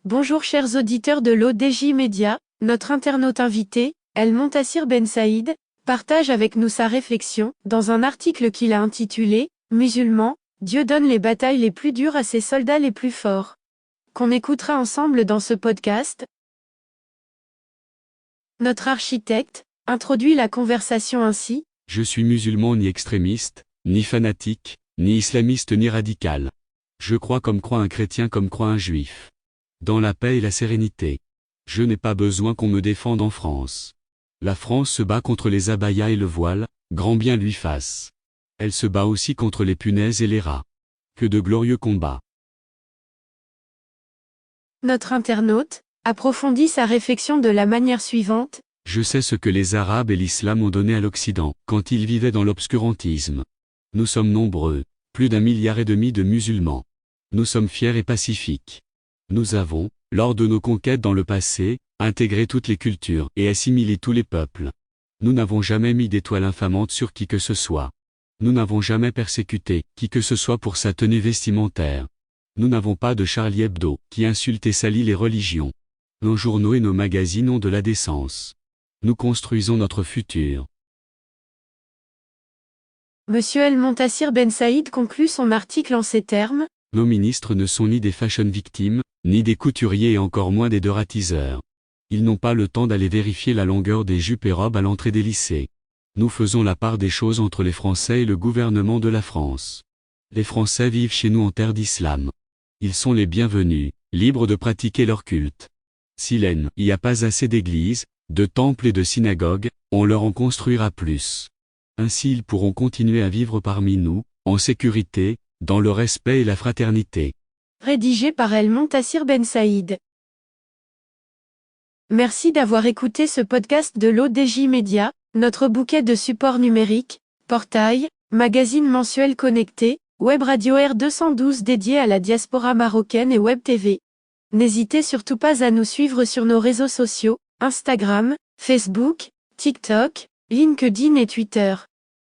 Bonjour chers auditeurs de l'ODJ Média, notre internaute invité, El Montassir Ben Saïd, partage avec nous sa réflexion, dans un article qu'il a intitulé « Musulmans, Dieu donne les batailles les plus dures à ses soldats les plus forts », qu'on écoutera ensemble dans ce podcast. Notre architecte introduit la conversation ainsi. Je suis musulman ni extrémiste, ni fanatique, ni islamiste ni radical. Je crois comme croit un chrétien comme croit un juif. Dans la paix et la sérénité. Je n'ai pas besoin qu'on me défende en France. La France se bat contre les abayas et le voile, grand bien lui fasse. Elle se bat aussi contre les punaises et les rats. Que de glorieux combats. Notre internaute approfondit sa réflexion de la manière suivante. Je sais ce que les Arabes et l'islam ont donné à l'Occident, quand ils vivaient dans l'obscurantisme. Nous sommes nombreux, plus d'1,5 milliard de musulmans. Nous sommes fiers et pacifiques. Nous avons, lors de nos conquêtes dans le passé, intégré toutes les cultures et assimilé tous les peuples. Nous n'avons jamais mis d'étoile infamante sur qui que ce soit. Nous n'avons jamais persécuté qui que ce soit pour sa tenue vestimentaire. Nous n'avons pas de Charlie Hebdo qui insulte et salit les religions. Nos journaux et nos magazines ont de la décence. Nous construisons notre futur. Monsieur El Montassir Ben Saïd conclut son article en ces termes. Nos ministres ne sont ni des fashion victimes, ni des couturiers et encore moins des doratiseurs. Ils n'ont pas le temps d'aller vérifier la longueur des jupes et robes à l'entrée des lycées. Nous faisons la part des choses entre les Français et le gouvernement de la France. Les Français vivent chez nous en terre d'islam. Ils sont les bienvenus, libres de pratiquer leur culte. S'il n'y a pas assez d'églises, de temples et de synagogues, on leur en construira plus. Ainsi ils pourront continuer à vivre parmi nous, en sécurité, dans le respect et la fraternité. Rédigé par El Montassir Ben Saïd. Merci d'avoir écouté ce podcast de l'ODJ Média, notre bouquet de supports numériques, portail, magazine mensuel connecté, web radio R212 dédié à la diaspora marocaine et web TV. N'hésitez surtout pas à nous suivre sur nos réseaux sociaux, Instagram, Facebook, TikTok, LinkedIn et Twitter.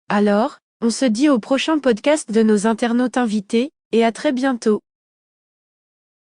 Alors, on se dit au prochain podcast de nos internautes invités, et à très bientôt.